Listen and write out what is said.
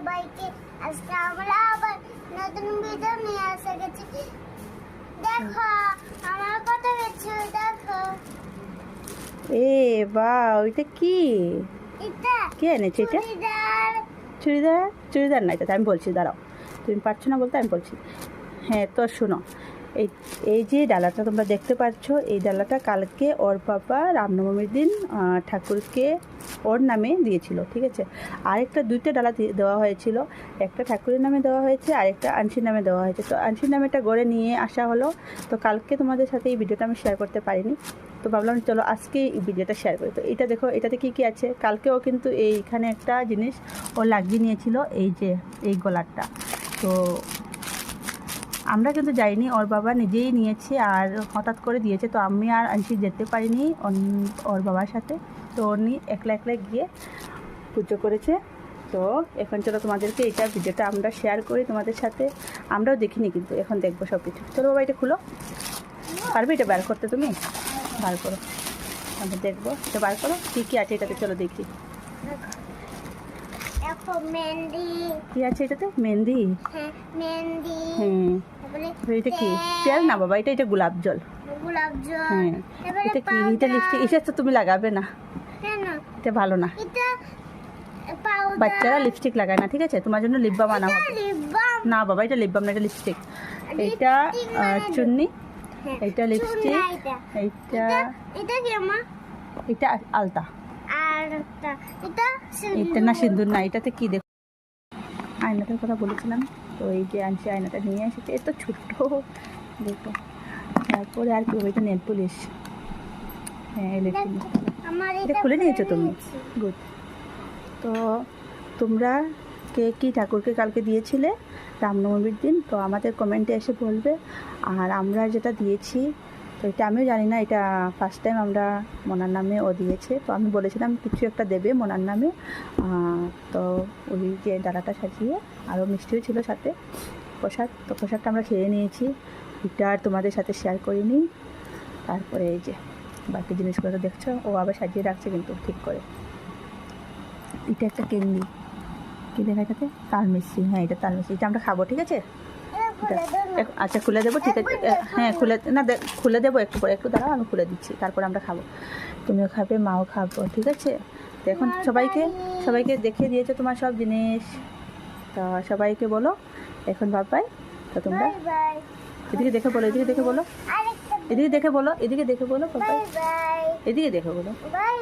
সবাইকে। আজকে আমরা আবার নতুন ভিডিও নিয়ে এসে গেছি। দেখো আমার কত কিছু দেখো। এ বাহ, ওইটা কি? এটা কে এনেছে এটা? চুড়িদার। চুড়িদার? চুড়িদার না, এটা আমি বলছি, দাঁড়াও, তুমি পারছো না বলতে, আমি বলছি। হ্যাঁ, তো শোনো, এই এই যে ডালাটা তোমরা দেখতে পাচ্ছ, এই ডালাটা কালকে ওর বাবা রামনবমীর দিন ঠাকুরকে ওর নামে দিয়েছিল, ঠিক আছে। আরেকটা দুইটা ডালা দেওয়া হয়েছিল, একটা ঠাকুরের নামে দেওয়া হয়েছে, আরেকটা আনসির নামে দেওয়া হয়েছে। তো আনসির নামেটা গড়ে নিয়ে আসা হলো, তো কালকে তোমাদের সাথে এই ভিডিওটা আমি শেয়ার করতে পারিনি, তো ভাবলাম চলো আজকে এই ভিডিওটা শেয়ার করি। তো এটা দেখো, এটাতে কী কী আছে। কালকেও কিন্তু এইখানে একটা জিনিস ও লাগিয়ে নিয়েছিল, এই যে এই গলারটা। তো আমরা কিন্তু যাইনি, ওর বাবা নিজেই নিয়েছে আর হঠাৎ করে দিয়েছে। তো আমি আর আনসি যেতে পারিনি ওর বাবার সাথে, তো উনি একলা একলা গিয়ে পুজো করেছে। তো এখন চলো তোমাদেরকে এটা ভিডিওটা আমরা শেয়ার করি তোমাদের সাথে। আমরাও দেখিনি কিন্তু, এখন দেখবো সব কিছু। চলো বাবা, এটা খুলো, পারবে এটা বার করতে? তুমি বার করো, আমরা দেখবো। এটা বার করো, কী কী আছে এটাতে, চলো দেখি। দেখো মেহেন্দি। কী আছে এটাতে? মেহেন্দি? হ্যাঁ মেহেন্দি। হ্যাঁ, এটা কি? তেল না বাবা, এটা গোলাপ জল। গোলাপ জল। হ্যাঁ, এটা কি? এটা লিপস্টিক? এটা তো তুমি লাগাবে না, কেন? এটা ভালো না। এটা পাউডার। বাচ্চারা লিপস্টিক লাগায় না, ঠিক আছে। তোমার জন্য লিপ বাম আনা হবে। Lip balm. না বাবা, এটা লিপ বাম না, এটা লিপস্টিক। এটা চুন্নি, এটা লিপস্টিক, এইটা এটা কি মা? এটা আলতা। আর এটা এটা না সিঁদুর না, এটাতে কি দেখো, আয়নাটার কথা বলেছিলাম। তো এই যে আনছি, আয়নাটা নিয়ে এসেছে, এত ছোট্ট দেখো। তারপরে আর কি, ওইটা নেল পুলিশ। হ্যাঁ, ইলেকট্রিক। আমার এটা খুলে নিয়েছো তুমি? গুড। তো তোমরা কে কী ঠাকুরকে কালকে দিয়েছিলে রামনবমীর দিন, তো আমাদের কমেন্টে এসে বলবে। আর আমরা যেটা দিয়েছি, তো এটা আমিও জানি না, এটা ফার্স্ট টাইম আমরা মোনার নামে ও দিয়েছে। তো আমি বলেছিলাম কিছু একটা দেবে মোনার নামে, তো ওই যে ডালাটা সাজিয়ে আরও মিষ্টিও ছিল সাথে, প্রসাদ। তো প্রসাদটা আমরা খেয়ে নিয়েছি, এটা আর তোমাদের সাথে শেয়ার করিনি। তারপরে এই যে বাকি জিনিসগুলো তো দেখছো, ও আবার সাজিয়ে রাখছে কিন্তু ঠিক করে। এটা একটা ক্যান্ডি, কী দেখা এটাতে? তাল মিষ্টি। হ্যাঁ, এটা তাল মিষ্টি, এটা আমরা খাবো, ঠিক আছে। আচ্ছা খুলে দেবো, ঠিক আছে। হ্যাঁ খুলে না, খুলে দেবো একটু পরে, একটু দাঁড়াও, আমি খুলে দিচ্ছি, তারপর আমরা খাবো। তুমিও খাবে, মাও খাবো, ঠিক আছে। তো এখন সবাইকে দেখিয়ে দিয়েছো তোমার সব জিনিস, তা সবাইকে বলো এখন বাই। তো তোমরা এদিকে দেখে বলো, এদিকে দেখে বলো, এদিকে দেখে বলো, এদিকে দেখে বলো বাই, এদিকে দেখে বলো বাই।